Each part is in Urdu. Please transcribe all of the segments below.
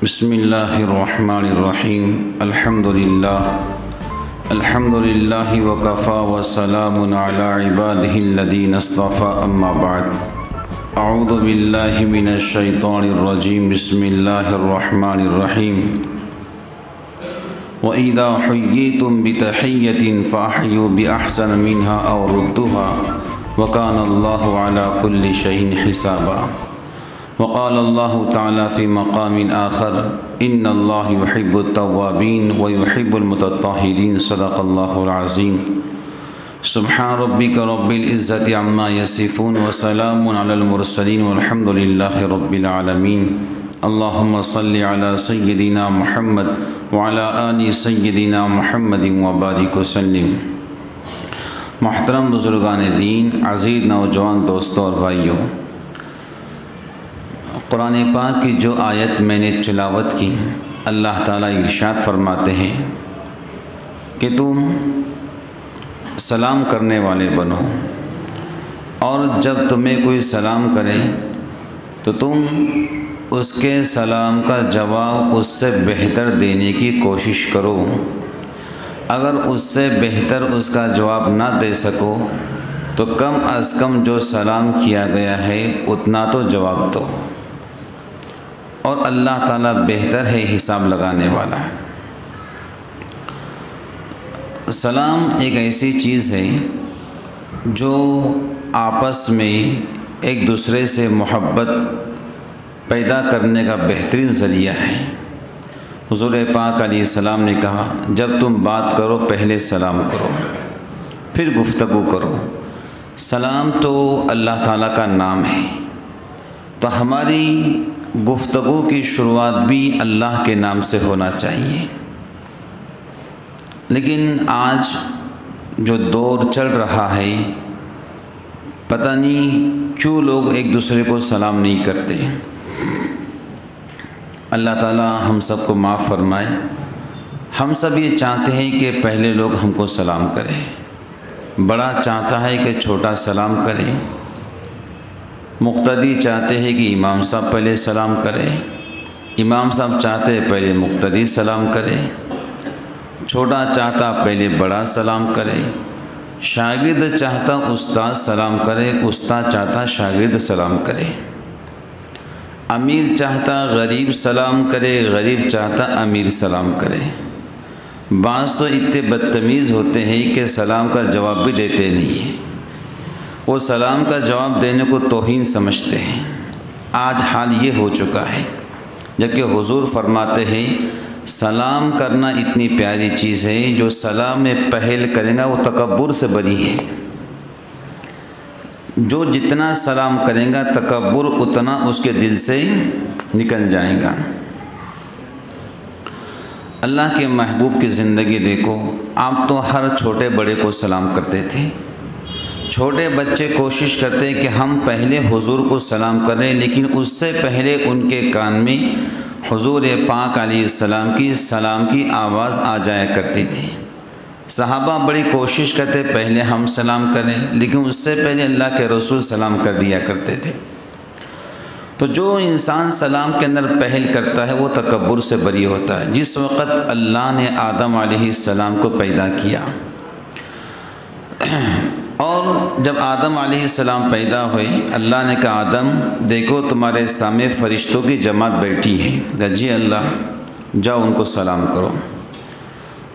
بسم اللہ الرحمن الرحیم الحمد للہ وکفی وسلام علی عبادہ الذین اصطفی اما بعد اعوذ باللہ من الشیطان الرجیم بسم اللہ الرحمن الرحیم وَإِذَا حُيِّيتُم بِتَحِيَّةٍ فَأَحْيُوا بِأَحْسَنَ مِنْهَا أَوْ رُدُّوهَا وَكَانَ اللَّهُ عَلَى كُلِّ شَيْءٍ حِسَابًا وقال الله تعالى في مقام آخر إن الله يحب التوابين ويحب المتطهرين صدق الله العظيم سبحان ربك رب العزة عما يصفون وسلام على المرسلين والحمد لله رب العالمين اللهم صل على سيدنا محمد وعلى آل سيدنا محمد وبارك وسلم۔ محترم بزرگان دین، عزیز نوجوان دوستوں اور بھائیوں، قرآن پاک کی جو آیت میں نے تلاوت کی، اللہ تعالیٰ ارشاد فرماتے ہیں کہ تم سلام کرنے والے بنو، اور جب تمہیں کوئی سلام کرے تو تم اس کے سلام کا جواب اس سے بہتر دینے کی کوشش کرو۔ اگر اس سے بہتر اس کا جواب نہ دے سکو تو کم از کم جو سلام کیا گیا ہے اتنا تو جواب دو، اور اللہ تعالیٰ بہتر ہے حساب لگانے والا۔ سلام ایک ایسی چیز ہے جو آپس میں ایک دوسرے سے محبت پیدا کرنے کا بہترین ذریعہ ہے۔ حضور پاک علیہ السلام نے کہا، جب تم بات کرو پہلے سلام کرو پھر گفتگو کرو۔ سلام تو اللہ تعالیٰ کا نام ہے، تو ہماری گفتگو کی شروعات بھی اللہ کے نام سے ہونا چاہیے۔ لیکن آج جو دور چل رہا ہے، پتہ نہیں کیوں لوگ ایک دوسرے کو سلام نہیں کرتے۔ اللہ تعالیٰ ہم سب کو معاف فرمائے۔ ہم سب یہ چاہتے ہیں کہ پہلے لوگ ہم کو سلام کریں۔ بڑا چاہتا ہے کہ چھوٹا سلام کرے، مقتدی چاہتے ہیں کہ امام صاحب پہلے سلام کرے، امام صاحب چاہتے ہیں پہلے مقتدی سلام کرے، چھوٹا چاہتا پہلے بڑا سلام کرے، شاگرد چاہتا استاد سلام کرے، استاد چاہتا شاگرد سلام کرے، امیر چاہتا غریب سلام کرے، غریب چاہتا امیر سلام کرے۔ بعض تو اتنے بدتمیز ہوتے ہیں کہ سلام کا جواب بھی دیتے نہیں ہیں، وہ سلام کا جواب دینے کو توہین سمجھتے ہیں۔ آج حال یہ ہو چکا ہے، جبکہ حضور فرماتے ہیں سلام کرنا اتنی پیاری چیز ہے، جو سلام میں پہل کرے گا وہ تکبر سے بری ہے۔ جو جتنا سلام کرے گا تکبر اتنا اس کے دل سے نکل جائے گا۔ اللہ کے محبوب کی زندگی دیکھو، آپ تو ہر چھوٹے بڑے کو سلام کرتے تھے۔ چھوٹے بچے کوشش کرتے کہ ہم پہلے حضور کو سلام کریں، لیکن اس سے پہلے ان کے کان میں حضور پاک علیہ السلام کی سلام کی آواز آ جایا کرتی تھی۔ صحابہ بڑی کوشش کرتے پہلے ہم سلام کریں، لیکن اس سے پہلے اللہ کے رسول سلام کر دیا کرتے تھے۔ تو جو انسان سلام کے اندر پہل کرتا ہے وہ تکبر سے بری ہوتا ہے۔ جس وقت اللہ نے آدم علیہ السلام کو پیدا کیا، اور جب آدم علیہ السلام پیدا ہوئے، اللہ نے کہا آدم دیکھو تمہارے سامنے فرشتوں کی جماعت بیٹھی ہے، جی اللہ جاؤ ان کو سلام کرو۔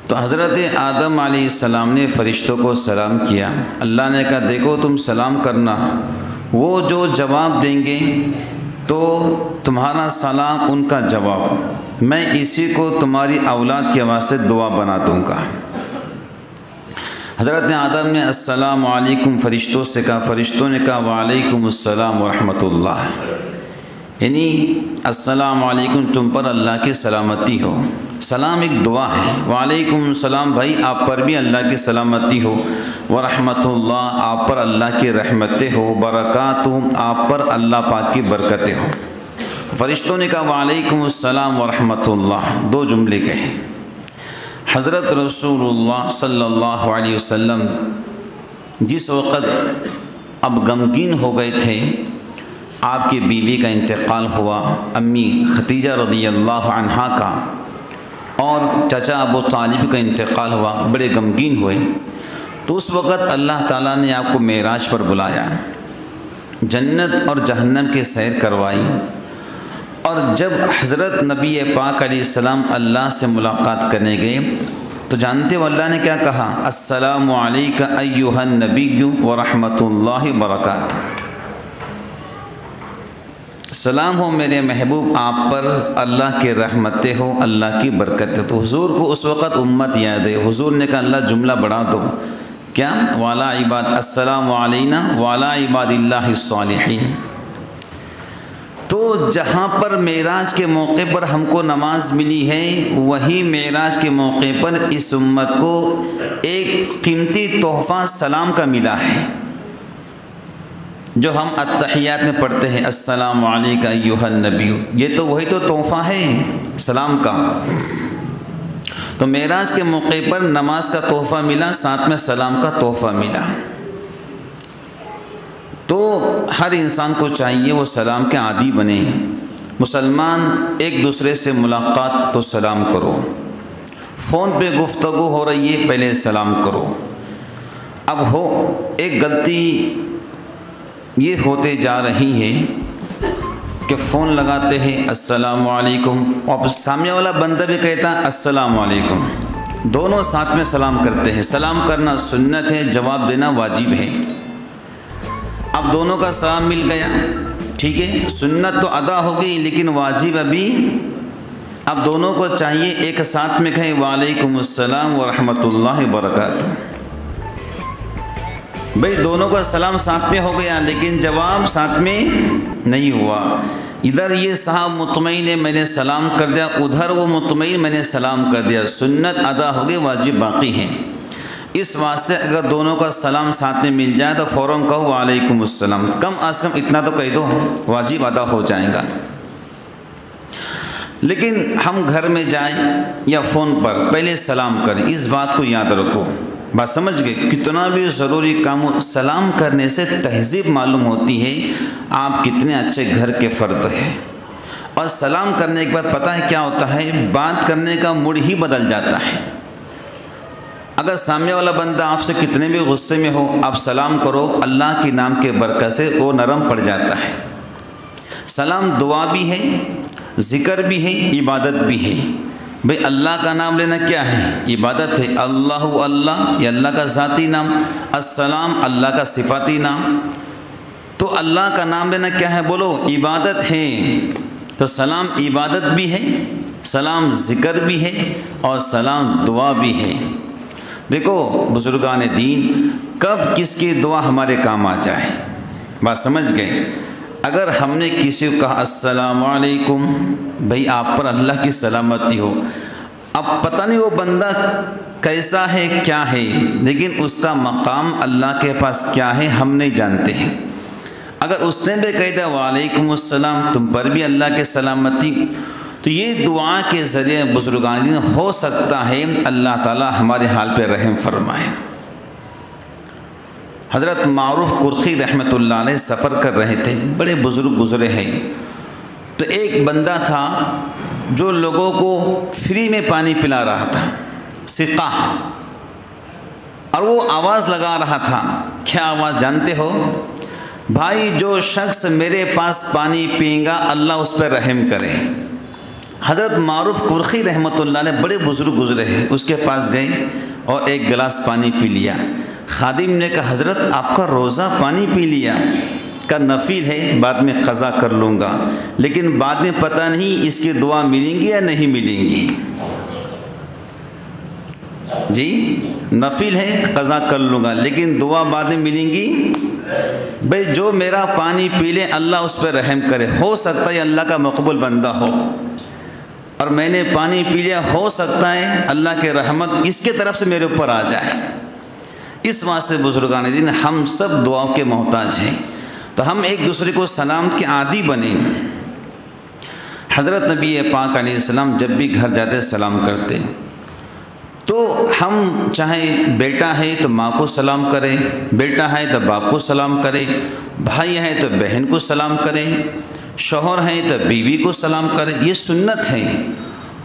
تو حضرت آدم علیہ السلام نے فرشتوں کو سلام کیا۔ اللہ نے کہا دیکھو تم سلام کرنا، وہ جو جواب دیں گے تو تمہارا سلام ان کا جواب، میں اسی کو تمہاری اولاد کے واسطے دعا بنا دوں گا۔ حضرت آدم نے السلام علیکم فرشتوں سے کہا، فرشتوں نے کہا وعلیکم السلام ورحمۃ اللہ، یعنی السلام علیکم تم پر اللہ کی سلامتی ہو۔ سلام ایک دعا ہے، وعلیکم السلام بھائی آپ پر بھی اللہ کی سلامتی ہو، ورحمۃ اللہ آپ پر اللہ کی رحمتیں ہو، برکاتہ آپ پر اللہ پاک کی برکتیں ہوں۔ فرشتوں نے کہا وعلیکم السلام ورحمۃ اللہ، دو جملے کہے۔ حضرت رسول اللہ صلی اللہ علیہ وسلم جس وقت اب غمگین ہو گئے تھے، آپ کی بیوی کا انتقال ہوا، امی خدیجہ رضی اللہ عنہا کا، اور چچا ابو طالب کا انتقال ہوا، بڑے غمگین ہوئے۔ تو اس وقت اللہ تعالیٰ نے آپ کو معراج پر بلایا، جنت اور جہنم کی سیر کروائی، اور جب حضرت نبی پاک علیہ السلام اللہ سے ملاقات کرنے گئے تو جانتے ہو اللہ نے کیا کہا؟ السلام علیک ایھا النبی ورحمۃ اللہ وبرکاتہ، سلام ہو میرے محبوب آپ پر، اللہ کی رحمتیں ہو، اللہ کی برکتیں۔ تو حضور کو اس وقت امت یاد ہے، حضور نے کہا اللہ جملہ بڑھا دو، کیا؟ والا عباد السلام علینا والا عباد اللہ الصالحین۔ تو جہاں پر معراج کے موقع پر ہم کو نماز ملی ہے، وہی معراج کے موقع پر اس امت کو ایک قیمتی تحفہ سلام کا ملا ہے، جو ہم التحیات میں پڑھتے ہیں، السلام علیک ایھا النبی، یہ تو وہی تو تحفہ ہے سلام کا۔ تو معراج کے موقع پر نماز کا تحفہ ملا، ساتھ میں سلام کا تحفہ ملا۔ تو ہر انسان کو چاہیے وہ سلام کے عادی بنے۔ مسلمان ایک دوسرے سے ملاقات تو سلام کرو، فون پہ گفتگو ہو رہی ہے پہلے سلام کرو۔ اب ہو ایک غلطی یہ ہوتے جا رہی ہے کہ فون لگاتے ہیں السلام علیکم، اور سامنے والا بندہ بھی کہتا ہے السلام علیکم، دونوں ساتھ میں سلام کرتے ہیں۔ سلام کرنا سنت ہے، جواب دینا واجب ہے۔ اب دونوں کا سلام مل گیا، ٹھیک ہے، سنت تو ادا ہو گئی لیکن واجب ابھی۔ اب دونوں کو چاہیے ایک ساتھ میں کہیں وعلیکم السلام ورحمۃ اللہ وبرکاتہ۔ بھئی دونوں کا سلام ساتھ میں ہو گیا لیکن جواب ساتھ میں نہیں ہوا۔ ادھر یہ صاحب مطمئن ہے میں نے سلام کر دیا، ادھر وہ مطمئن میں نے سلام کر دیا، سنت ادا ہو گئی، واجب باقی ہے۔ اس واسطے اگر دونوں کا سلام ساتھ میں مل جائے تو فوراً کہو وعلیکم السلام، کم از کم اتنا تو کہہ دو، واجب ادا ہو جائے گا۔ لیکن ہم گھر میں جائیں یا فون پر پہلے سلام کریں، اس بات کو یاد رکھو۔ بات سمجھ گئے؟ کتنا بھی ضروری کام ہو، سلام کرنے سے تہذیب معلوم ہوتی ہے آپ کتنے اچھے گھر کے فرد ہیں۔ اور سلام کرنے کے بعد پتہ ہے کیا ہوتا ہے؟ بات کرنے کا موڈ ہی بدل جاتا ہے۔ اگر سامنے والا بندہ آپ سے کتنے بھی غصے میں ہو، آپ سلام کرو، اللہ کے نام کے برکت سے وہ نرم پڑ جاتا ہے۔ سلام دعا بھی ہے، ذکر بھی ہے، عبادت بھی ہے۔ بھئی اللہ کا نام لینا کیا ہے؟ عبادت ہے۔ اللہ اللہ یہ اللہ کا ذاتی نام، السلام اللہ کا صفاتی نام۔ تو اللہ کا نام لینا کیا ہے؟ بولو عبادت ہے۔ تو سلام عبادت بھی ہے، سلام ذکر بھی ہے، اور سلام دعا بھی ہے۔ دیکھو بزرگان دین کب کس کی دعا ہمارے کام آ جائے، بات سمجھ گئے؟ اگر ہم نے کسی کو کہا السلام علیکم، بھئی آپ پر اللہ کی سلامتی ہو، اب پتہ نہیں وہ بندہ کیسا ہے کیا ہے، لیکن اس کا مقام اللہ کے پاس کیا ہے ہم نہیں جانتے ہیں۔ اگر اس نے بھی کہہ دیا وعلیکم السلام، تم پر بھی اللہ کے سلامتی، تو یہ دعا کے ذریعے بزرگان دین ہو سکتا ہے اللہ تعالی ہمارے حال پہ رحم فرمائے۔ حضرت معروف کرخی رحمۃ اللہ علیہ سفر کر رہے تھے، بڑے بزرگ گزرے ہیں۔ تو ایک بندہ تھا جو لوگوں کو فری میں پانی پلا رہا تھا، سقا، اور وہ آواز لگا رہا تھا۔ کیا آواز جانتے ہو؟ بھائی جو شخص میرے پاس پانی پئیں گا اللہ اس پہ رحم کرے۔ حضرت معروف کرخی رحمۃ اللہ علیہ بڑے بزرگ گزرے ہیں، اس کے پاس گئے اور ایک گلاس پانی پی لیا۔ خادم نے کہا حضرت آپ کا روزہ پانی پی لیا، کا نفل ہے، بعد میں قضا کر لوں گا، لیکن بعد میں پتہ نہیں اس کی دعا ملیں گی یا نہیں ملیں گی۔ جی نفل ہے قضا کر لوں گا لیکن دعا بعد میں ملیں گی۔ بھئی جو میرا پانی پی لے اللہ اس پہ رحم کرے، ہو سکتا ہے اللہ کا مقبول بندہ ہو، اور میں نے پانی پی لیا، ہو سکتا ہے اللہ کے رحمت اس کے طرف سے میرے اوپر آ جائے۔ اس واسطے بزرگان دین ہم سب دعاؤں کے محتاج ہیں، تو ہم ایک دوسرے کو سلام کے عادی بنیں۔ حضرت نبی پاک علیہ السلام جب بھی گھر جاتے سلام کرتے، تو تو ہم چاہے بیٹا ہے تو ماں کو سلام کرے، بیٹا ہے تو باپ کو سلام کرے، بھائی ہے تو بہن کو سلام کرے، شوہر ہے تو بیوی کو سلام کرے، یہ سنت ہے۔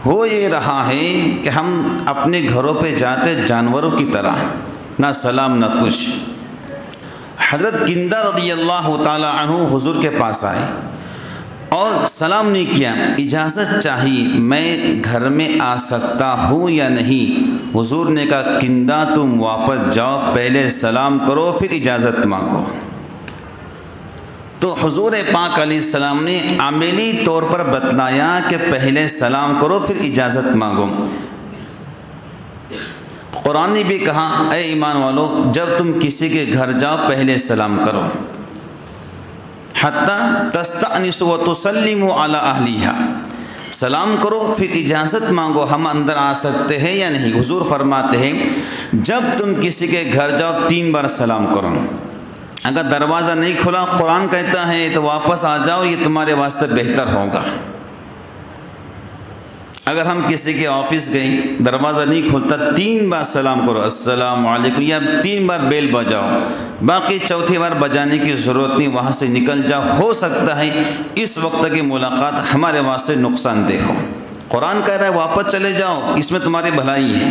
ہو یہ رہا ہے کہ ہم اپنے گھروں پہ جاتے جانوروں کی طرح، نہ سلام نہ کچھ۔ حضرت کندہ رضی اللہ تعالی عنہ حضور کے پاس آئے اور سلام نہیں کیا، اجازت چاہی میں گھر میں آ سکتا ہوں یا نہیں؟ حضور نے کہا کندہ تم واپس جاؤ، پہلے سلام کرو پھر اجازت مانگو۔ تو حضور پاک علیہ السلام نے عملی طور پر بتلایا کہ پہلے سلام کرو پھر اجازت مانگو۔ قرآن نے بھی کہا اے ایمان والو جب تم کسی کے گھر جاؤ پہلے سلام کرو، حتی تستأنسوا وتسلموا علی اہلیہا، سلام کرو پھر اجازت مانگو ہم اندر آ سکتے ہیں یا نہیں۔ حضور فرماتے ہیں جب تم کسی کے گھر جاؤ 3 بار سلام کرو، اگر دروازہ نہیں کھلا قرآن کہتا ہے تو واپس آ جاؤ، یہ تمہارے واسطے بہتر ہوگا۔ اگر ہم کسی کے آفس گئے دروازہ نہیں کھلتا 3 بار سلام کرو السلام علیکم، یا 3 بار بیل بجاؤ، باقی 4تھی بار بجانے کی ضرورت نہیں، وہاں سے نکل جاؤ، ہو سکتا ہے اس وقت کی ملاقات ہمارے واسطے نقصان دہ ہو۔ قرآن کہہ رہا ہے واپس چلے جاؤ، اس میں تمہاری بھلائی ہے۔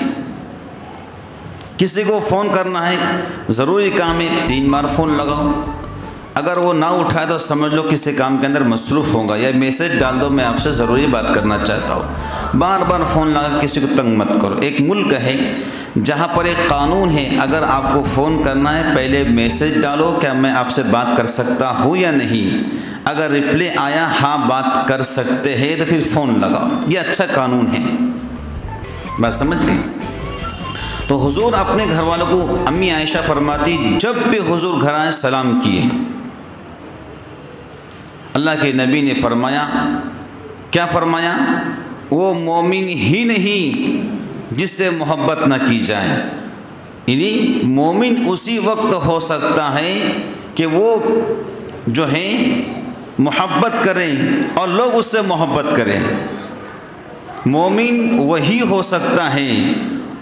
کسی کو فون کرنا ہے ضروری کام ہے 3 بار فون لگاؤ، اگر وہ نہ اٹھائے تو سمجھ لو کسی کام کے اندر مصروف ہوگا، یا میسج ڈال دو میں آپ سے ضروری بات کرنا چاہتا ہوں۔ بار بار فون لگا کسی کو تنگ مت کرو۔ ایک ملک ہے جہاں پر ایک قانون ہے، اگر آپ کو فون کرنا ہے پہلے میسج ڈالو کیا میں آپ سے بات کر سکتا ہوں یا نہیں، اگر رپلائی آیا ہاں بات کر سکتے ہیں تو پھر فون لگاؤ، یہ اچھا قانون ہے۔ بات سمجھ گئے؟ تو حضور اپنے گھر والوں کو، امی عائشہ فرماتی جب بھی حضور گھر آئے سلام کیے۔ اللہ کے نبی نے فرمایا، کیا فرمایا؟ وہ مومن ہی نہیں جس سے محبت نہ کی جائے، یعنی مومن اسی وقت ہو سکتا ہے کہ وہ جو ہے محبت کریں اور لوگ اس سے محبت کریں۔ مومن وہی ہو سکتا ہے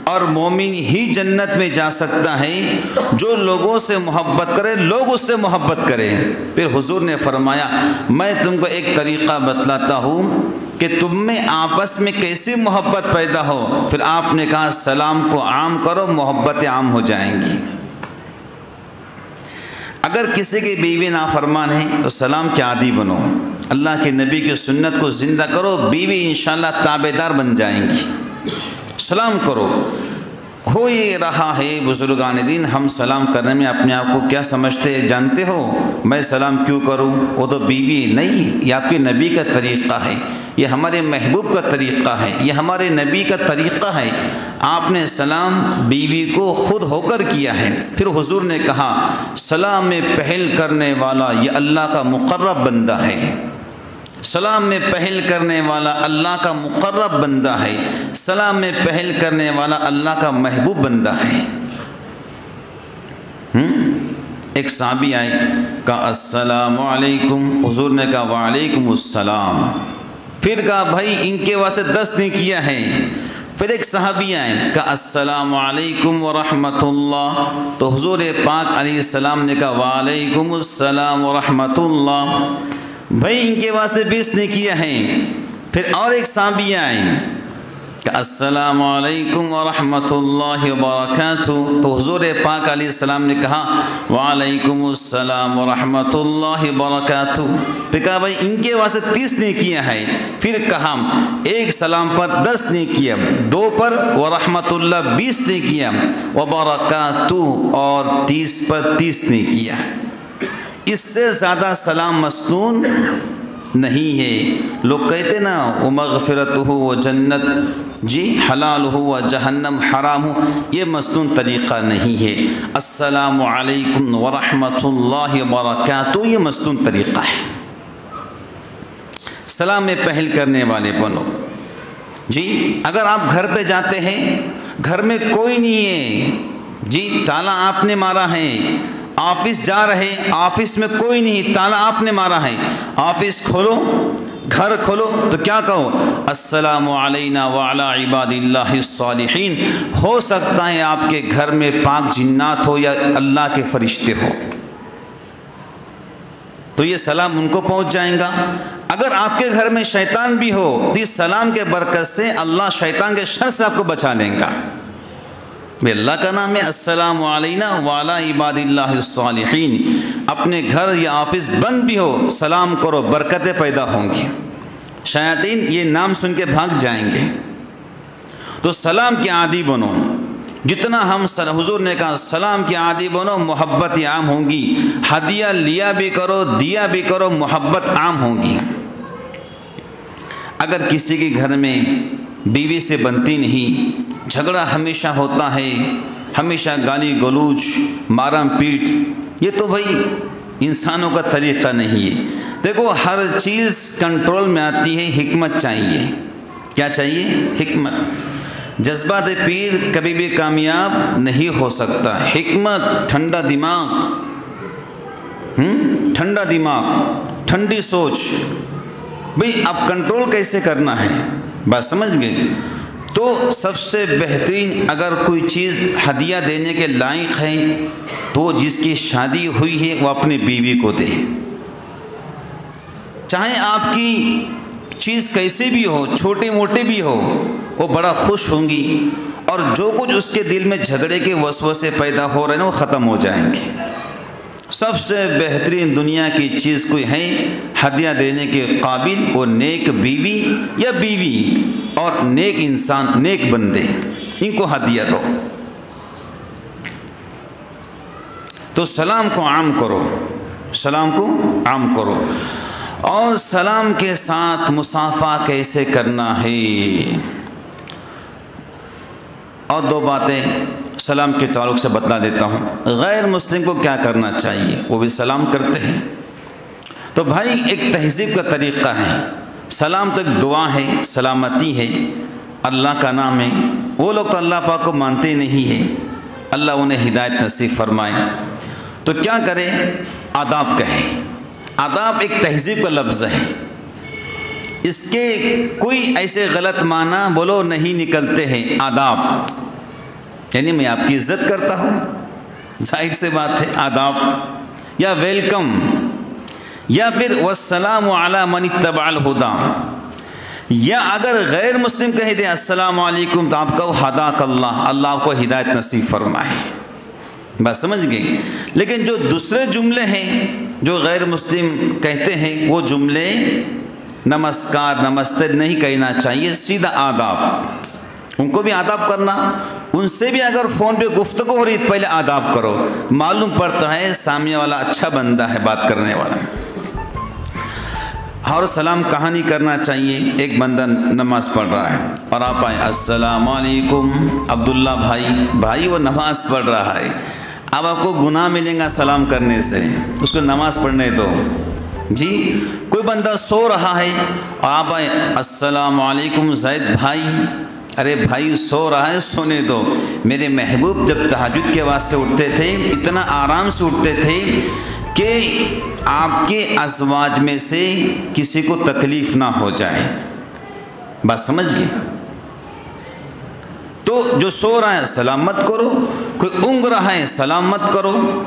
اور مومن ہی جنت میں جا سکتا ہے جو لوگوں سے محبت کرے، لوگ اس سے محبت کریں۔ پھر حضور نے فرمایا میں تم کو ایک طریقہ بتلاتا ہوں کہ تم میں آپس میں کیسی محبت پیدا ہو۔ پھر آپ نے کہا سلام کو عام کرو، محبتیں عام ہو جائیں گی۔ اگر کسی کی بیوی نافرمان ہے تو سلام کے عادی بنو، اللہ کے نبی کی سنت کو زندہ کرو، بیوی انشاءاللہ تابعدار بن جائیں گی۔ سلام کرو۔ ہو یہ رہا ہے بزرگان دین ہم سلام کرنے میں اپنے آپ کو کیا سمجھتے جانتے ہو؟ میں سلام کیوں کروں؟ وہ تو بیوی نہیں، یہ آپ کے نبی کا طریقہ ہے، یہ ہمارے محبوب کا طریقہ ہے، یہ ہمارے نبی کا طریقہ ہے۔ آپ نے سلام بیوی کو خود ہو کر کیا ہے۔ پھر حضور نے کہا سلام میں پہل کرنے والا یہ اللہ کا مقرب بندہ ہے، سلام میں پہل کرنے والا اللہ کا مقرب بندہ ہے، سلام میں پہل کرنے والا اللہ کا محبوب بندہ ہے۔ ایک صحابی آئے کہا السلام علیکم، حضور نے کہا وعلیکم السلام، پھر کہا بھائی ان کے واسطے 10 نے کیا ہے۔ پھر ایک صحابی آئے کہا السلام علیکم ورحمۃ اللہ، تو حضور پاک علیہ السلام نے کہا وعلیکم السلام ورحمۃ اللہ، بھائی ان کے واسطے 20 نے کیا ہے۔ پھر اور ایک صحابی آئے کہ السلام علیکم ورحمۃ اللہ وبرکاتہ، تو حضور پاک علیہ السلام نے کہا وعلیکم السلام ورحمۃ اللہ وبرکاتہ، پھر کہا بھائی ان کے واسطے 30 نے کیا ہے۔ پھر کہا ایک سلام پر 10 نے کیا، 2 پر ورحمۃ اللہ 20 نے کیا، وبرکاتہ اور 30 پر 30 نے کیا۔ اس سے زیادہ سلام مستون نہیں ہے۔ لوگ کہتے نا وہ مغفرت ہو وہ جنت جی حلال ہو و جہنم حرام ہو، یہ مستون طریقہ نہیں ہے۔ السلام علیکم ورحمۃ اللہ وبرکاتہ یہ مستون طریقہ ہے۔ سلام میں پہل کرنے والے بنو جی۔ اگر آپ گھر پہ جاتے ہیں گھر میں کوئی نہیں ہے جی، تالا آپ نے مارا ہے، آفس جا رہے آفس میں کوئی نہیں، تالا آپ نے مارا ہے، آفس کھولو، گھر کھولو تو کیا کہو؟ السلام علینا وعلی عباد اللہ الصالحین۔ ہو سکتا ہے آپ کے گھر میں پاک جنات ہو یا اللہ کے فرشتے ہو، تو یہ سلام ان کو پہنچ جائیں گا۔ اگر آپ کے گھر میں شیطان بھی ہو تو اس سلام کے برکت سے اللہ شیطان کے شر سے آپ کو بچا لیں گا۔ اللہ کا نام ہے السلام علینا وعلی عباد اللہ الصالحین۔ اپنے گھر یا آفس بند بھی ہو، سلام کرو، برکتیں پیدا ہوں گی، شیاطین یہ نام سن کے بھاگ جائیں گے۔ تو سلام کے عادی بنو، جتنا ہم حضور نے کہا سلام کے عادی بنو، محبت عام ہوں گی۔ ہدیہ لیا بھی کرو، دیا بھی کرو، محبت عام ہوں گی۔ اگر کسی کے گھر میں بیوی سے بنتی نہیں، جھگڑا ہمیشہ ہوتا ہے، ہمیشہ گالی گلوچ، مارم پیٹ، یہ تو بھائی انسانوں کا طریقہ نہیں ہے۔ دیکھو ہر چیز کنٹرول میں آتی ہے، حکمت چاہیے۔ کیا چاہیے؟ حکمت۔ جذبات پیر کبھی بھی کامیاب نہیں ہو سکتا۔ حکمت، ٹھنڈا دماغ، ٹھنڈا دماغ، ٹھنڈی سوچ، بھئی اب کنٹرول کیسے کرنا ہے، بات سمجھ گئے؟ تو سب سے بہترین اگر کوئی چیز ہدیہ دینے کے لائق ہے تو جس کی شادی ہوئی ہے وہ اپنی بیوی کو دے، چاہے آپ کی چیز کیسے بھی ہو، چھوٹی موٹی بھی ہو، وہ بڑا خوش ہوں گی، اور جو کچھ اس کے دل میں جھگڑے کے وسوسے پیدا ہو رہے ہیں وہ ختم ہو جائیں گے۔ سب سے بہترین دنیا کی چیز کوئی ہے ہدیہ دینے کے قابل، وہ نیک بیوی یا بیوی اور نیک انسان، نیک بندے، ان کو ہدیہ دو۔ تو سلام کو عام کرو، سلام کو عام کرو۔ اور سلام کے ساتھ مصافحہ کیسے کرنا ہے، اور دو باتیں سلام کے تعلق سے بتلا دیتا ہوں۔ غیر مسلم کو کیا کرنا چاہیے، وہ بھی سلام کرتے ہیں۔ تو بھائی ایک تہذیب کا طریقہ ہے، سلام تو ایک دعا ہے، سلامتی ہے، اللہ کا نام ہے۔ وہ لوگ تو اللہ پاک کو مانتے نہیں ہیں، اللہ انہیں ہدایت نصیب فرمائے۔ تو کیا کرے؟ آداب کہیں۔ آداب ایک تہذیب کا لفظ ہے، اس کے کوئی ایسے غلط معنی بولو نہیں نکلتے ہیں۔ آداب یعنی میں آپ کی عزت کرتا ہوں، ظاہر سے بات ہے، آداب، یا ویلکم، یا پھر والسلام علی من اتبع الہدی، یا اگر غیر مسلم کہہ دے السلام علیکم تو آپ کہو ہداک اللہ، اللہ آپ کو ہدایت نصیب فرمائے۔ بات سمجھ گئے؟ لیکن جو دوسرے جملے ہیں جو غیر مسلم کہتے ہیں وہ جملے نمسکار، نمستے نہیں کہنا چاہیے، سیدھا آداب۔ ان کو بھی آداب کرنا، ان سے بھی اگر فون پہ گفتگو ہو رہی تو پہلے آداب کرو، معلوم پڑتا ہے سامنے والا اچھا بندہ ہے بات کرنے والا۔ اور سلام کہاں نہیں کرنا چاہیے؟ ایک بندہ نماز پڑھ رہا ہے اور آپ آئے السلام علیکم عبداللہ بھائی وہ نماز پڑھ رہا ہے، اب آپ کو گناہ ملیں گا سلام کرنے سے، اس کو نماز پڑھنے دو۔ جی کوئی بندہ سو رہا ہے اور آپ آئے السلام علیکم زید بھائی، ارے بھائی سو رہا ہے، سونے دو۔ میرے محبوب جب تہجد کے واسطے اٹھتے تھے اتنا آرام سے اٹھتے تھے کہ آپ کے ازواج میں سے کسی کو تکلیف نہ ہو جائے۔ بات سمجھ گئے؟ تو جو سو رہا ہے سلام مت کرو، کوئی اونگ رہا ہے سلام مت کرو،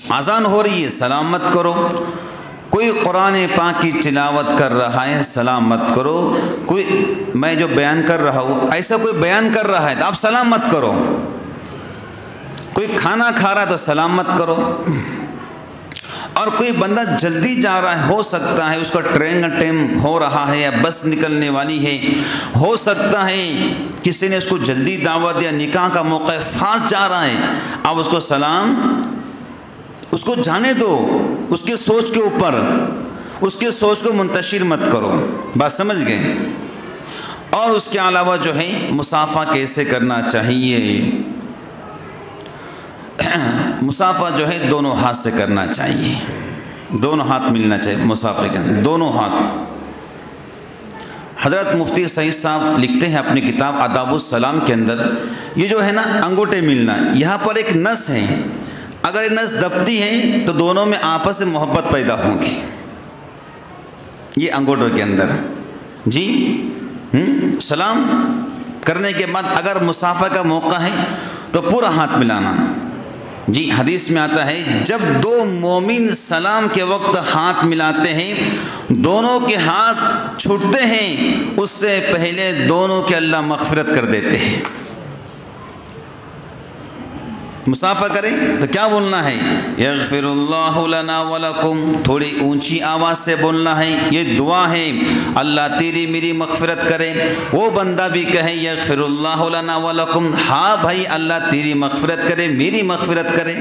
اذان ہو رہی ہے سلام مت کرو، کوئی قرآن پاک کی تلاوت کر رہا ہے سلام مت کرو، کوئی میں جو بیان کر رہا ہوں ایسا کوئی بیان کر رہا ہے تو آپ سلام مت کرو، کوئی کھانا کھا رہا ہے تو سلام مت کرو، اور کوئی بندہ جلدی جا رہا ہے، ہو سکتا ہے اس کا ٹرین کا ٹائم ہو رہا ہے یا بس نکلنے والی ہے، ہو سکتا ہے کسی نے اس کو جلدی دعوت یا نکاح کا موقع ہے، فاسٹ جا رہا ہے، آپ اس کو سلام، اس کو جانے دو، اس کے سوچ کے اوپر، اس کے سوچ کو منتشر مت کرو۔ بات سمجھ گئے؟ اور اس کے علاوہ جو ہے مصافحہ کیسے کرنا چاہیے؟ مصافحہ جو ہے دونوں ہاتھ سے کرنا چاہیے، دونوں ہاتھ ملنا چاہیے مصافحہ کے اندر، دونوں ہاتھ۔ حضرت مفتی سعید صاحب لکھتے ہیں اپنی کتاب آداب السلام کے اندر، یہ جو ہے نا انگوٹھے ملنا، یہاں پر ایک نس ہے، اگر یہ نس دبتی ہے تو دونوں میں آپس میں محبت پیدا ہوگی، یہ انگوٹھوں کے اندر جی سلام کرنے کے بعد اگر مصافحہ کا موقع ہے تو پورا ہاتھ ملانا جی۔ حدیث میں آتا ہے جب دو مومن سلام کے وقت ہاتھ ملاتے ہیں دونوں کے ہاتھ چھوٹتے ہیں اس سے پہلے دونوں کے اللہ مغفرت کر دیتے ہیں۔ مصافحہ کریں تو کیا بولنا ہے؟ یغفر اللہ لنا ولکم، تھوڑی اونچی آواز سے بولنا ہے، یہ دعا ہے اللہ تیری میری مغفرت کرے۔ وہ بندہ بھی کہے یغفر اللہ لنا ولکم، ہاں بھائی اللہ تیری مغفرت کرے میری مغفرت کرے۔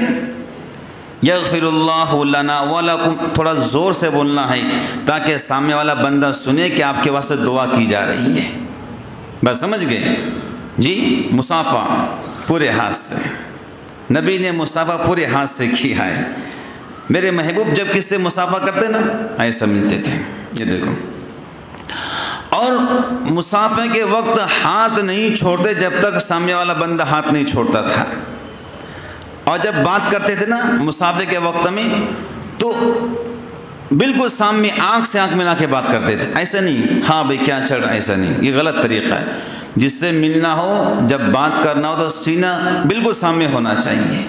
یغفر اللہ لنا ولکم تھوڑا زور سے بولنا ہے تاکہ سامنے والا بندہ سنے کہ آپ کے واسطے دعا کی جا رہی ہے۔ بس سمجھ گئے جی۔ مصافحہ پورے ہاتھ سے، نبی نے مصافحہ پورے ہاتھ سے کیا ہے۔ میرے محبوب جب کس سے مصافحہ کرتے نا ایسا ملتے تھے، یہ دیکھو۔ اور مصافحہ کے وقت ہاتھ نہیں چھوڑتے جب تک سامنے والا بندہ ہاتھ نہیں چھوڑتا تھا۔ اور جب بات کرتے تھے نا مصافحہ کے وقت میں تو بالکل سامنے آنکھ سے آنکھ ملا کے بات کرتے تھے، ایسا نہیں ہاں بھائی کیا چل رہا ہے، ایسا نہیں، یہ غلط طریقہ ہے۔ جس سے ملنا ہو جب بات کرنا ہو تو سینہ بالکل سامنے ہونا چاہیے،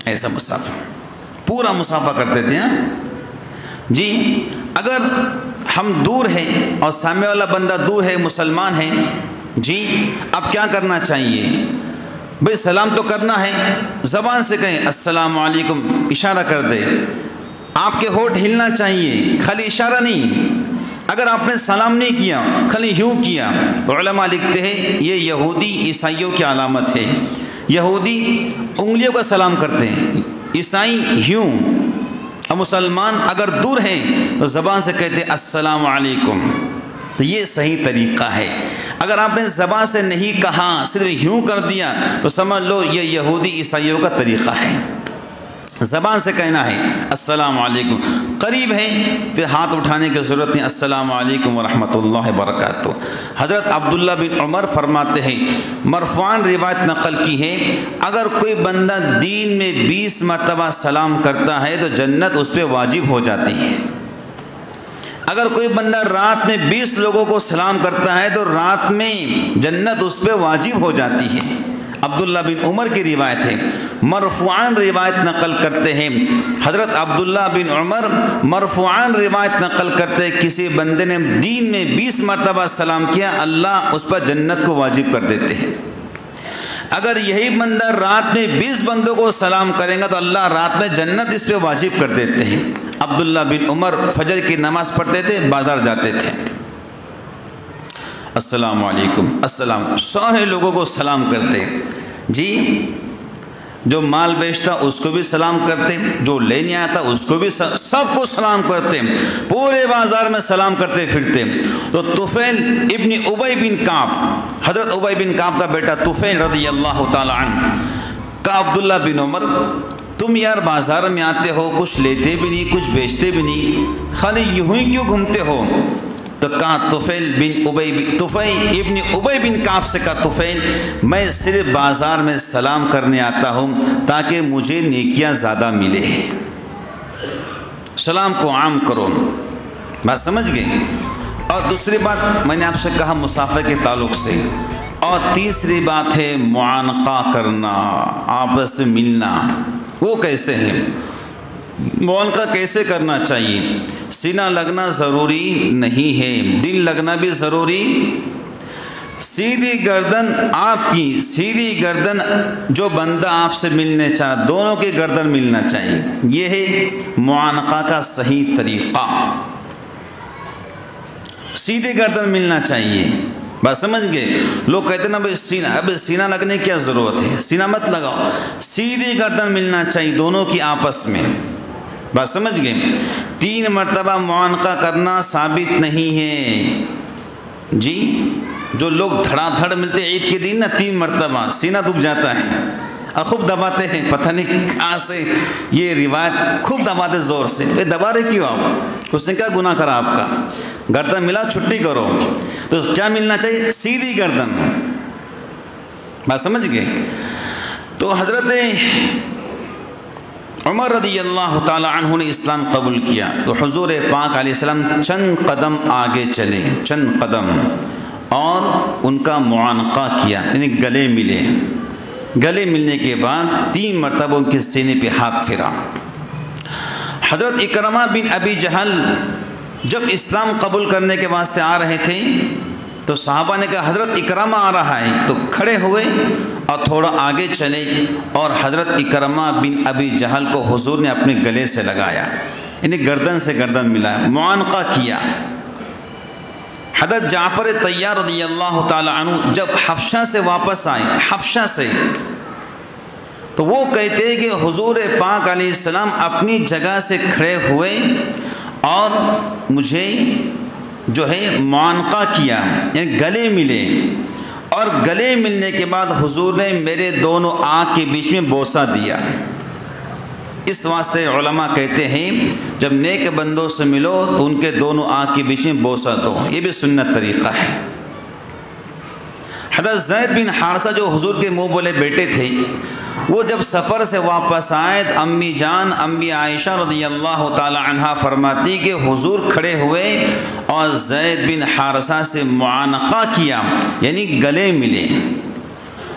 ایسا مصافحہ پورا مصافحہ کرتے تھے ہاں جی۔ اگر ہم دور ہیں اور سامنے والا بندہ دور ہے، مسلمان ہے جی، اب کیا کرنا چاہیے بھئی؟ سلام تو کرنا ہے، زبان سے کہیں السلام علیکم، اشارہ کر دے، آپ کے ہونٹ ہلنا چاہیے، خالی اشارہ نہیں۔ اگر آپ نے سلام نہیں کیا خالی یوں کیا، علماء لکھتے ہیں یہ یہودی عیسائیوں کی علامت ہے۔ یہودی انگلیوں کا سلام کرتے ہیں، عیسائی یوں، اور مسلمان اگر دور ہیں تو زبان سے کہتے ہیں السلام علیکم۔ تو یہ صحیح طریقہ ہے۔ اگر آپ نے زبان سے نہیں کہا صرف یوں کر دیا تو سمجھ لو یہ یہودی عیسائیوں کا طریقہ ہے۔ زبان سے کہنا ہے السلام علیکم، قریب ہے پھر ہاتھ اٹھانے کی ضرورت نہیں، السلام علیکم ورحمۃ اللہ وبرکاتہ۔ حضرت عبداللہ بن عمر فرماتے ہیں، مرفوعاً روایت نقل کی ہے، اگر کوئی بندہ دین میں 20 مرتبہ سلام کرتا ہے تو جنت اس پہ واجب ہو جاتی ہے۔ اگر کوئی بندہ رات میں 20 لوگوں کو سلام کرتا ہے تو رات میں جنت اس پہ واجب ہو جاتی ہے۔ عبداللہ بن عمر کی روایت ہے، مرفوعاً روایت نقل کرتے ہیں، حضرت عبداللہ بن عمر مرفوعاً روایت نقل کرتے ہیں، کسی بندے نے دین میں 20 مرتبہ سلام کیا اللہ اس پر جنت کو واجب کر دیتے ہیں۔ اگر یہی بندہ رات میں 20 بندوں کو سلام کرے گا تو اللہ رات میں جنت اس پہ واجب کر دیتے ہیں۔ عبداللہ بن عمر فجر کی نماز پڑھتے تھے، بازار جاتے تھے، السلام علیکم السلام، سارے لوگوں کو سلام کرتے جی۔ جو مال بیچتا اس کو بھی سلام کرتے، جو لینے آتا اس کو بھی سب کو سلام کرتے، پورے بازار میں سلام کرتے پھرتے۔ تو طفیل ابن ابی بن کعب، حضرت ابی بن کعب کا بیٹا طفیل رضی اللہ تعالی عنہ، کہا عبداللہ بن عمر تم یار بازار میں آتے ہو، کچھ لیتے بھی نہیں کچھ بیچتے بھی نہیں، خالی یوں ہی کیوں گھومتے ہو؟ تو کہا طفیل ابن ابی بن کعب سے کہا طفیل میں صرف بازار میں سلام کرنے آتا ہوں تاکہ مجھے نیکیاں زیادہ ملے، سلام کو عام کرو۔ بات سمجھ گئے؟ اور دوسری بات میں نے آپ سے کہا مصافحہ کے تعلق سے، اور تیسری بات ہے معانقہ کرنا، آپس سے ملنا۔ وہ کیسے ہے؟ معانقہ کیسے کرنا چاہیے؟ سینہ لگنا ضروری نہیں ہے، دل لگنا بھی ضروری۔ سیدھی گردن آپ کی، سیدھی گردن جو بندہ آپ سے ملنے چاہے دونوں کی گردن ملنا چاہیے، یہ ہے معانقہ کا صحیح طریقہ۔ سیدھی گردن ملنا چاہیے، بات سمجھ گئے؟ لوگ کہتے ہیں نا بھائی سینہ، اب سینہ لگنے کی کیا ضرورت ہے، سینہ مت لگاؤ، سیدھی گردن ملنا چاہیے دونوں کی آپس میں، بات سمجھ گئے؟ 3 مرتبہ معانقہ کرنا ثابت نہیں ہے جی۔ جو لوگ دھڑا دھڑ ملتے عید کے دن نا 3 مرتبہ سینہ دکھ جاتا ہے اور خوب دباتے ہیں، پتہ نہیں کہاں سے یہ روایت، خوب دباتے زور سے، دبا رہے کیوں آپ؟ اس نے کیا گناہ کرا آپ کا؟ گردن ملا چھٹی کرو، تو کیا ملنا چاہیے؟ سیدھی گردن، بات سمجھ گئے؟ تو حضرت عمر رضی اللہ تعالی عنہ نے اسلام قبول کیا تو حضور پاک علیہ السلام چند قدم آگے چلے، چند قدم، اور ان کا معانقہ کیا، یعنی گلے ملے۔ گلے ملنے کے بعد 3 مرتبہ ان کے سینے پہ ہاتھ پھیرا۔ حضرت اکرمہ بن ابی جہل جب اسلام قبول کرنے کے واسطے آ رہے تھے تو صحابہ نے کہا حضرت اکرمہ آ رہا ہے، تو کھڑے ہوئے اور تھوڑا آگے چلے اور حضرت اکرمہ بن ابی جہل کو حضور نے اپنے گلے سے لگایا، یعنی گردن سے گردن ملایا، معانقہ کیا۔ حضرت جعفر طیار رضی اللہ تعالی عنہ جب حبشہ سے واپس آئے، حبشہ سے، تو وہ کہتے ہیں کہ حضور پاک علیہ السلام اپنی جگہ سے کھڑے ہوئے اور مجھے جو ہے معانقہ کیا، یعنی گلے ملے، اور گلے ملنے کے بعد حضور نے میرے دونوں آنکھ کے بیچ میں بوسہ دیا۔ اس واسطے علماء کہتے ہیں جب نیک بندوں سے ملو تو ان کے دونوں آنکھ کے بیچ میں بوسہ دو، یہ بھی سنت طریقہ ہے۔ حضرت زید بن حارثہ جو حضور کے منہ بولے بیٹے تھے، وہ جب سفر سے واپس آئے تو امی جان امی عائشہ رضی اللہ تعالی عنہا فرماتی کہ حضور کھڑے ہوئے اور زید بن حارثہ سے معانقہ کیا، یعنی گلے ملے۔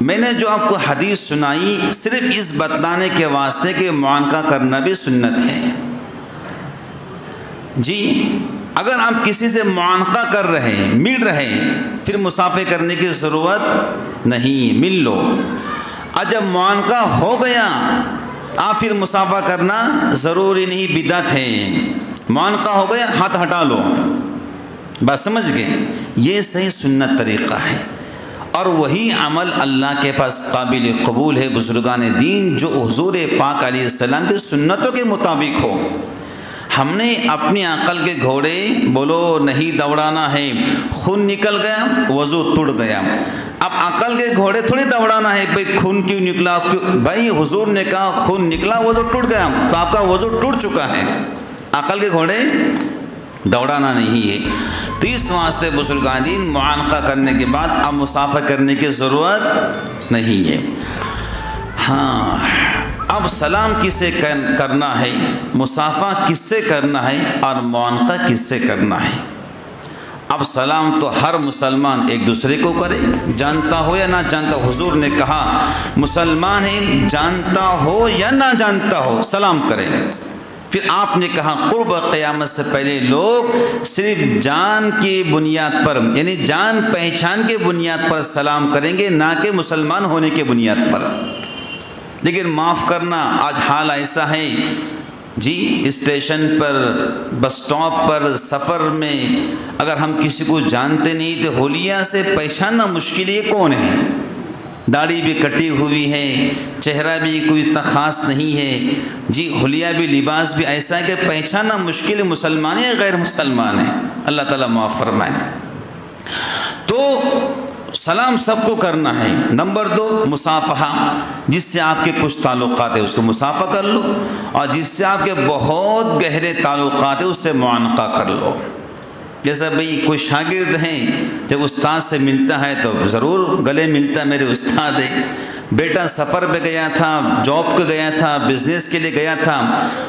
میں نے جو آپ کو حدیث سنائی صرف اس بتلانے کے واسطے کہ معانقہ کرنا بھی سنت ہے۔ جی اگر آپ کسی سے معانقہ کر رہے ہیں، مل رہے ہیں، پھر مصافحہ کرنے کی ضرورت نہیں، مل لو۔ اور جب معانقہ ہو گیا آپ پھر مصافحہ کرنا ضروری نہیں، بدعت ہے۔ معانقہ ہو گیا ہاتھ ہٹا لو، بات سمجھ گئے؟ یہ صحیح سنت طریقہ ہے، اور وہی عمل اللہ کے پاس قابل قبول ہے بزرگان دین، جو حضور پاک علیہ السلام کی سنتوں کے مطابق ہو۔ ہم نے اپنی عقل کے گھوڑے بولو نہیں دوڑانا ہے، خون نکل گیا وضو ٹوٹ گیا۔ اب عقل کے گھوڑے تھوڑی دوڑانا ہے بھائی خون کیوں نکلا، بھائی حضور نے کہا خون نکلا وضو ٹوٹ گیا تو آپ کا وضو ٹوٹ چکا ہے، عقل کے گھوڑے دوڑانا نہیں ہے۔ تو اس واسطے بزرگان دین معانقہ کرنے کے بعد اب مصافحہ کرنے کی ضرورت نہیں ہے۔ ہاں اب سلام کس سے کرنا ہے، مصافحہ کس سے کرنا ہے، اور معانقہ کس سے کرنا ہے۔ اب سلام تو ہر مسلمان ایک دوسرے کو کرے، جانتا ہو یا نہ جانتا ہو۔ حضور نے کہا مسلمان ہے جانتا ہو یا نہ جانتا ہو سلام کرے۔ پھر آپ نے کہا قرب قیامت سے پہلے لوگ صرف جان کی بنیاد پر، یعنی جان پہچان کے بنیاد پر سلام کریں گے، نہ کہ مسلمان ہونے کے بنیاد پر۔ لیکن معاف کرنا آج حال ایسا ہے جی، اسٹیشن پر، بس سٹاپ پر، سفر میں اگر ہم کسی کو جانتے نہیں تو حلیہ سے پہچاننا مشکل ہے کون ہے۔ داڑھی بھی کٹی ہوئی ہے، چہرہ بھی کوئی اتنا خاص نہیں ہے جی، حلیہ بھی لباس بھی ایسا ہے کہ پہچاننا مشکل ہے مسلمان ہے غیر مسلمان ہے۔ اللہ تعالیٰ معاف فرمائے۔ تو سلام سب کو کرنا ہے۔ نمبر 2 مصافحہ، جس سے آپ کے کچھ تعلقات ہیں اس کو مصافحہ کر لو، اور جس سے آپ کے بہت گہرے تعلقات ہیں اس سے معانقہ کر لو۔ جیسا بھئی کوئی شاگرد ہیں جب استاد سے ملتا ہے تو ضرور گلے ملتا ہے، میرے استاد ہے۔ بیٹا سفر پہ گیا تھا، جاب پہ گیا تھا، بزنس کے لیے گیا تھا،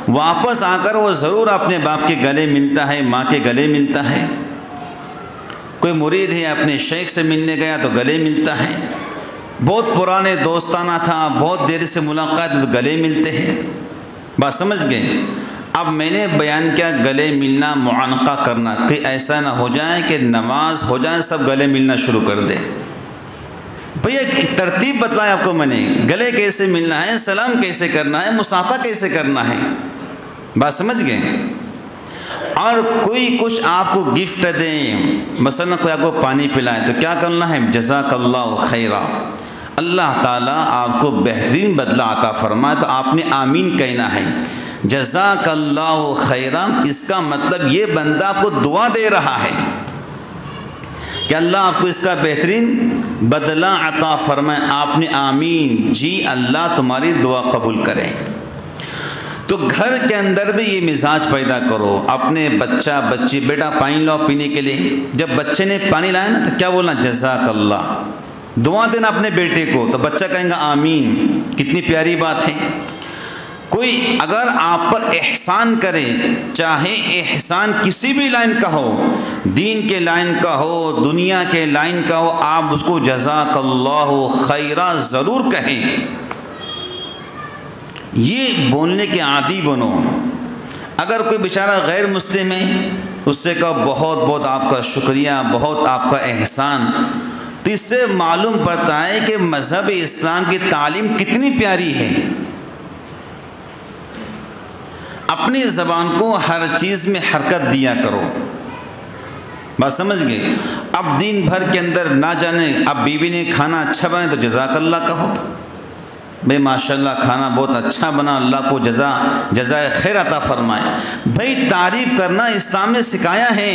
واپس آ کر وہ ضرور اپنے باپ کے گلے ملتا ہے، ماں کے گلے ملتا ہے۔ کوئی مرید ہے اپنے شیخ سے ملنے گیا تو گلے ملتا ہے۔ بہت پرانے دوستانہ تھا، بہت دیر سے ملاقات تو گلے ملتے ہیں۔ بات سمجھ گئے؟ اب میں نے بیان کیا گلے ملنا، معانقہ کرنا، کہ ایسا نہ ہو جائے کہ نماز ہو جائے سب گلے ملنا شروع کر دے۔ بھئی ایک ترتیب بتلایا آپ کو میں نے، گلے کیسے ملنا ہے، سلام کیسے کرنا ہے، مصافحہ کیسے کرنا ہے۔ بات سمجھ گئے؟ اور کوئی کچھ آپ کو گفٹ دیں، مثلا کوئی آپ کو پانی پلائے تو کیا کرنا ہے، جزاک اللہ خیرا، اللہ تعالیٰ آپ کو بہترین بدلہ عطا فرمائے، تو آپ نے آمین کہنا ہے۔ جزاک اللہ خیرا، اس کا مطلب یہ بندہ آپ کو دعا دے رہا ہے کہ اللہ آپ کو اس کا بہترین بدلہ عطا فرمائے۔ آپ نے آمین، جی اللہ تمہاری دعا قبول کرے۔ تو گھر کے اندر بھی یہ مزاج پیدا کرو، اپنے بچہ بچی، بیٹا پانی لاؤ پینے کے لیے، جب بچے نے پانی لایا نا تو کیا بولنا، جزاک اللہ، دعا دینا اپنے بیٹے کو، تو بچہ کہیں گا آمین۔ کتنی پیاری بات ہے۔ کوئی اگر آپ پر احسان کرے، چاہے احسان کسی بھی لائن کا ہو، دین کے لائن کا ہو، دنیا کے لائن کا ہو، آپ اس کو جزاک اللہ خیرہ ضرور کہیں۔ یہ بولنے کے عادی بنو۔ اگر کوئی بیچارہ غیر مسلم ہے، اس سے کہو بہت بہت آپ کا شکریہ، بہت آپ کا احسان، تو اس سے معلوم پڑتا ہے کہ مذہب اسلام کی تعلیم کتنی پیاری ہے۔ اپنی زبان کو ہر چیز میں حرکت دیا کرو، بات سمجھ گئے؟ اب دن بھر کے اندر نہ جانے اب بیوی نے کھانا اچھا بنا تو جزاک اللہ کہو، بھئی ماشاءاللہ کھانا بہت اچھا بنا، اللہ کو جزائے خیر عطا فرمائے۔ بھئی تعریف کرنا اسلام نے سکھایا ہے۔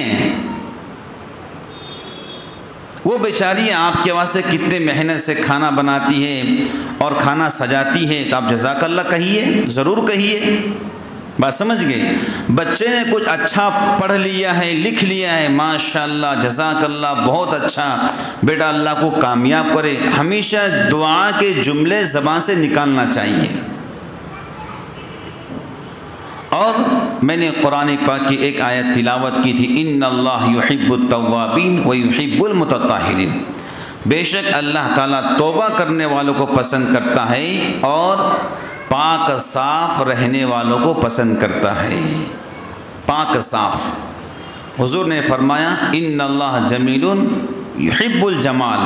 وہ بیچاری آپ کے واسطے کتنے محنت سے کھانا بناتی ہے اور کھانا سجاتی ہے، تو آپ جزاک اللہ کہیے، ضرور کہیے، بات سمجھ گئے؟ بچے نے کچھ اچھا پڑھ لیا ہے، لکھ لیا ہے، ماشاءاللہ جزاک اللہ بہت اچھا، بیٹا اللہ کو کامیاب کرے، ہمیشہ دعا کے جملے زبان سے نکالنا چاہیے۔ اور میں نے قرآن پاک کی ایک آیت تلاوت کی تھی، ان اللہ یحب التوابین ویحب المتطہرین، بے شک اللہ تعالیٰ توبہ کرنے والوں کو پسند کرتا ہے اور پاک صاف رہنے والوں کو پسند کرتا ہے۔ پاک صاف، حضور نے فرمایا ان اللہ جمیل یحب الجمال،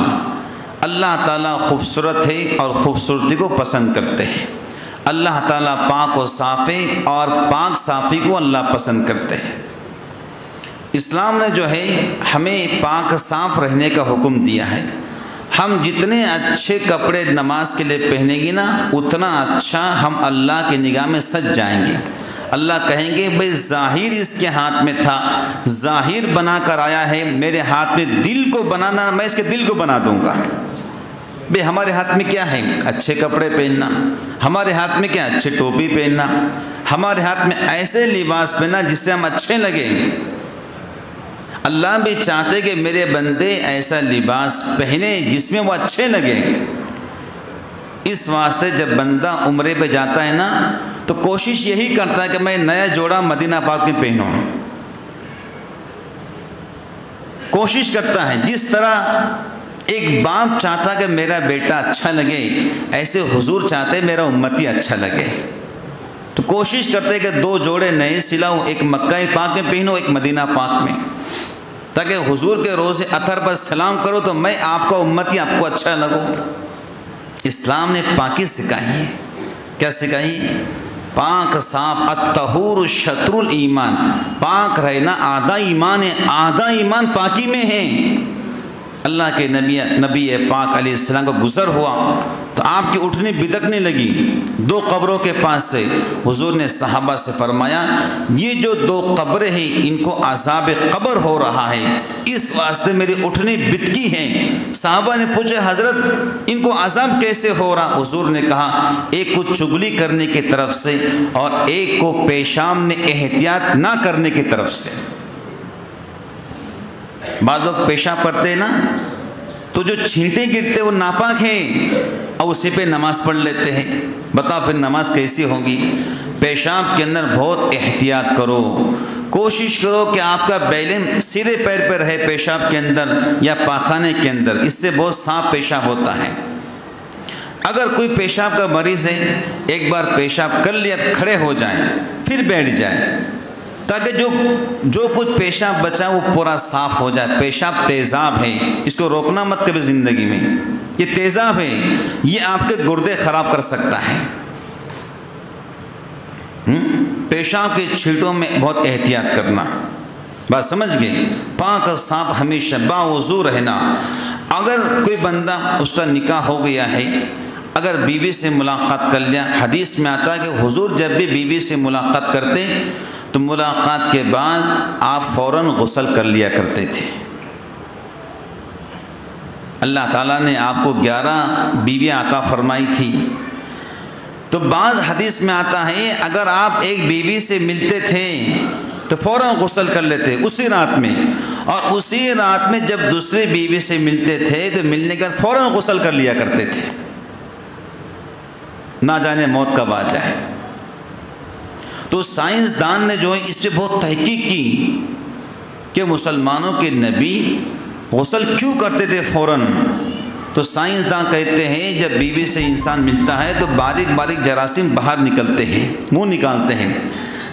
اللہ تعالیٰ خوبصورت ہے اور خوبصورتی کو پسند کرتے ہیں۔ اللہ تعالیٰ پاک و صاف ہے اور پاک صافی کو اللہ پسند کرتے ہیں۔ اسلام نے جو ہے ہمیں پاک صاف رہنے کا حکم دیا ہے۔ ہم جتنے اچھے کپڑے نماز کے لیے پہنیں گے نا، اتنا اچھا ہم اللہ کی نگاہ میں سج جائیں گے۔ اللہ کہیں گے بھئی ظاہر اس کے ہاتھ میں تھا، ظاہر بنا کر آیا ہے، میرے ہاتھ میں دل کو بنانا، میں اس کے دل کو بنا دوں گا۔ بھئی ہمارے ہاتھ میں کیا ہے؟ اچھے کپڑے پہننا، ہمارے ہاتھ میں کیا؟ اچھے ٹوپی پہننا، ہمارے ہاتھ میں ایسے لباس پہننا جس سے ہم اچھے لگیں۔ اللہ بھی چاہتے کہ میرے بندے ایسا لباس پہنے جس میں وہ اچھے لگے۔ اس واسطے جب بندہ عمرے پہ جاتا ہے نا تو کوشش یہی کرتا ہے کہ میں نیا جوڑا مدینہ پاک میں پہنوں، کوشش کرتا ہے۔ جس طرح ایک باپ چاہتا کہ میرا بیٹا اچھا لگے، ایسے حضور چاہتے میرا امتی اچھا لگے، تو کوشش کرتے کہ 2 جوڑے نئے سلاؤں، ایک مکہ پاک میں پہنوں، ایک مدینہ پاک میں، تاکہ حضور کے روز اطہر پر سلام کرو تو میں آپ کا امتی آپ کو اچھا لگو۔ اسلام نے پاکی سکھائی ہے۔ کیا سکھائی؟ پاک صاف، الطہور شطر الایمان، پاک رہنا آدھا ایمان ہے، آدھا ایمان پاکی میں ہے۔ اللہ کے نبی پاک علیہ السلام کو گزر ہوا تو آپ کی اٹھنی بدکنے لگی 2 قبروں کے پاس سے۔ حضور نے صحابہ سے فرمایا یہ جو 2 قبریں ہیں ان کو عذاب قبر ہو رہا ہے، اس واسطے میری اٹھنی بدکی ہے۔ صحابہ نے پوچھا حضرت ان کو عذاب کیسے ہو رہا؟ حضور نے کہا ایک کو چغلی کرنے کی طرف سے اور ایک کو پیشاب میں احتیاط نہ کرنے کی طرف سے۔ بعض لوگ پیشاب کرتے ہیں نا تو جو چھینٹے گرتے وہ ناپاک ہیں اور اسی پہ نماز پڑھ لیتے ہیں، بتاؤ پھر نماز کیسی ہوگی؟ پیشاب کے اندر بہت احتیاط کرو، کوشش کرو کہ آپ کا بیلنس سیدھے پیر پہ رہے پیشاب کے اندر یا پاخانے کے اندر، اس سے بہت صاف پیشاب ہوتا ہے۔ اگر کوئی پیشاب کا مریض ہے ایک بار پیشاب کر لیا کھڑے ہو جائیں پھر بیٹھ جائیں تاکہ جو کچھ پیشاب بچا وہ پورا صاف ہو جائے۔ پیشاب تیزاب ہے، اس کو روکنا مت کبھی زندگی میں، یہ تیزاب ہے، یہ آپ کے گردے خراب کر سکتا ہے۔ پیشاب کے چھینٹوں میں بہت احتیاط کرنا، بات سمجھ گئے؟ پاک اور صاف ہمیشہ باوضو رہنا۔ اگر کوئی بندہ اس کا نکاح ہو گیا ہے، اگر بیوی سے ملاقات کر لیا، حدیث میں آتا ہے کہ حضور جب بھی بیوی سے ملاقات کرتے تو ملاقات کے بعد آپ فوراً غسل کر لیا کرتے تھے۔ اللہ تعالیٰ نے آپ کو 11 بیویاں عطا فرمائی تھی، تو بعض حدیث میں آتا ہے اگر آپ ایک بیوی سے ملتے تھے تو فوراً غسل کر لیتے اسی رات میں، اور اسی رات میں جب دوسری بیوی سے ملتے تھے تو ملنے کے بعد فوراً غسل کر لیا کرتے تھے، نہ جانے موت کب آ جائے۔ تو سائنسدان نے جو ہے اس پہ بہت تحقیق کی کہ مسلمانوں کے نبی غسل کیوں کرتے تھے فوراً. تو سائنسدان کہتے ہیں جب بیوی سے انسان ملتا ہے تو باریک باریک جراثیم باہر نکلتے ہیں، منہ نکالتے ہیں.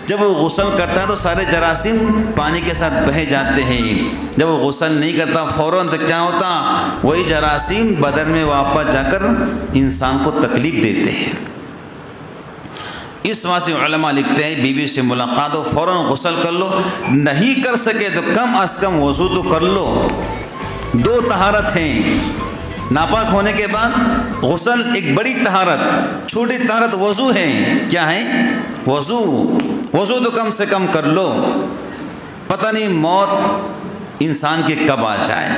جب وہ غسل کرتا ہے تو سارے جراثیم پانی کے ساتھ بہہ جاتے ہیں. جب وہ غسل نہیں کرتا فوراً تو کیا ہوتا، وہی جراثیم بدن میں واپس جا کر انسان کو تکلیف دیتے ہیں. اس واسطے علماء لکھتے ہیں بیوی سے ملاقات ہو فوراً غسل کر لو، نہیں کر سکے تو کم از کم وضو تو کر لو. 2 طہارت ہیں، ناپاک ہونے کے بعد غسل ایک بڑی طہارت، چھوٹی طہارت وضو ہے. کیا ہے؟ وضو تو کم سے کم کر لو، پتہ نہیں موت انسان کی کب آ جائے.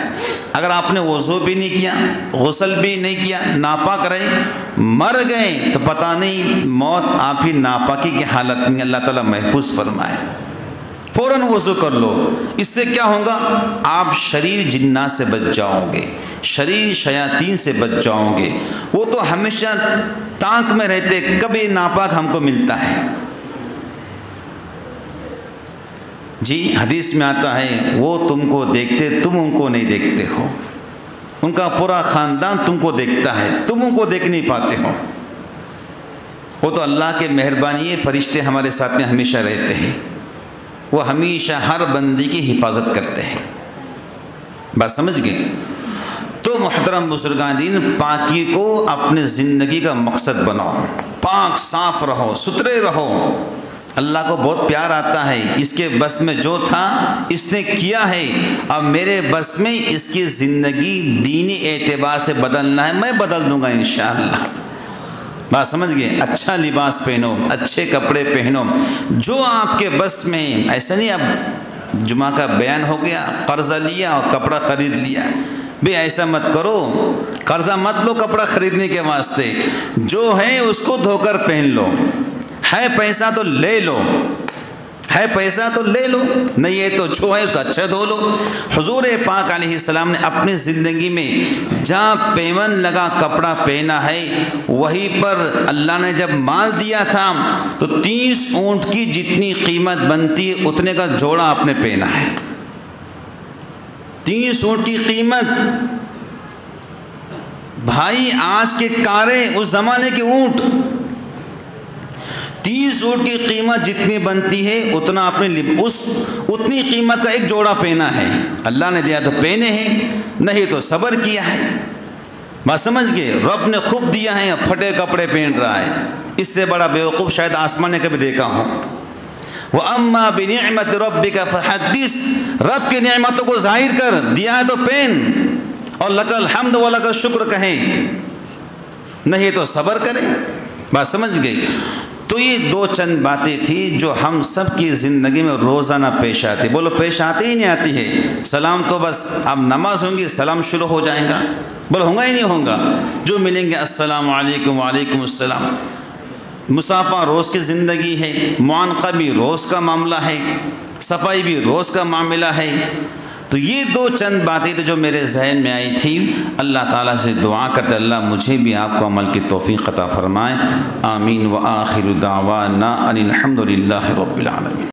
اگر آپ نے وضو بھی نہیں کیا، غسل بھی نہیں کیا، ناپاک رہے، مر گئے تو پتہ نہیں موت آپ ہی ناپاکی کی حالت میں اللہ تعالیٰ محفوظ فرمائے. فوراً وضو کر لو. اس سے کیا ہوگا، آپ شریر جنات سے بچ جاؤ گے، شریر شیاطین سے بچ جاؤ گے. وہ تو ہمیشہ تانک میں رہتے، کبھی ناپاک ہم کو ملتا ہے. جی حدیث میں آتا ہے وہ تم کو دیکھتے تم ان کو نہیں دیکھتے ہو، ان کا پورا خاندان تم کو دیکھتا ہے، تم ان کو دیکھ نہیں پاتے ہو. وہ تو اللہ کے مہربانی ہے، فرشتے ہمارے ساتھ میں ہمیشہ رہتے ہیں، وہ ہمیشہ ہر بندے کی حفاظت کرتے ہیں. بات سمجھ گئے؟ تو محترم بزرگان دین، پاکی کو اپنے زندگی کا مقصد بناؤ، پاک صاف رہو، ستھرے رہو. اللہ کو بہت پیار آتا ہے، اس کے بس میں جو تھا اس نے کیا ہے، اب میرے بس میں اس کی زندگی دینی اعتبار سے بدلنا ہے، میں بدل دوں گا انشاءاللہ. بات سمجھ گئے؟ اچھا لباس پہنو، اچھے کپڑے پہنو، جو آپ کے بس میں. ایسا نہیں اب جمعہ کا بیان ہو گیا، قرضہ لیا اور کپڑا خرید لیا. بھی ایسا مت کرو، قرضہ مت لو کپڑا خریدنے کے واسطے، جو ہے اس کو دھو کر پہن لو. ہے پیسہ تو لے لو، ہے پیسہ تو لے لو، نہیں ہے تو جو ہے اس کا اچھا دھو لو. حضور پاک علیہ السلام نے اپنی زندگی میں جہاں پیمن لگا کپڑا پہنا ہے، وہیں پر اللہ نے جب مال دیا تھا تو 30 اونٹ کی جتنی قیمت بنتی ہے اتنے کا جوڑا آپ نے پہنا ہے. 30 اونٹ کی قیمت. بھائی آج کے کاریں، اس زمانے کے اونٹ، 30 اونٹ کی قیمت جتنی بنتی ہے اتنا آپ نے اتنی قیمت کا ایک جوڑا پہنا ہے. اللہ نے دیا تو پہنے ہیں، نہیں تو صبر کیا ہے. بات سمجھ گئے؟ رب نے خوب دیا ہے، پھٹے کپڑے پہن رہا ہے. اس سے بڑا بیوقوف شاید آسمان نے کبھی دیکھا ہو. وَأَمَّا بِنِعْمَةِ رَبِّكَ فَحَدِّثْ، رب کی نعمتوں کو ظاہر کر، دیا ہے تو پہن، اور لَكَ الْحَمْدُ وَلَكَ الشُّكْرُ کہیں، نہیں تو صبر کرے. بات سمجھ گئی؟ تو یہ 2 چند باتیں تھیں جو ہم سب کی زندگی میں روزانہ پیش آتی. بولو پیش آتی ہی نہیں آتی ہے. سلام تو بس اب نماز ہوں گی سلام شروع ہو جائے گا، بولو ہوگا ہی نہیں ہوگا. جو ملیں گے السلام علیکم وعلیکم السلام. مصافحہ روز کی زندگی ہے، معانقہ بھی روز کا معاملہ ہے، صفائی بھی روز کا معاملہ ہے. تو یہ 2 چند باتیں تو جو میرے ذہن میں آئی تھی، اللہ تعالیٰ سے دعا کرتے اللہ مجھے بھی آپ کو عمل کی توفیق عطا فرمائے. آمین. وآخر دعوانا ان الحمد للہ رب العالمین.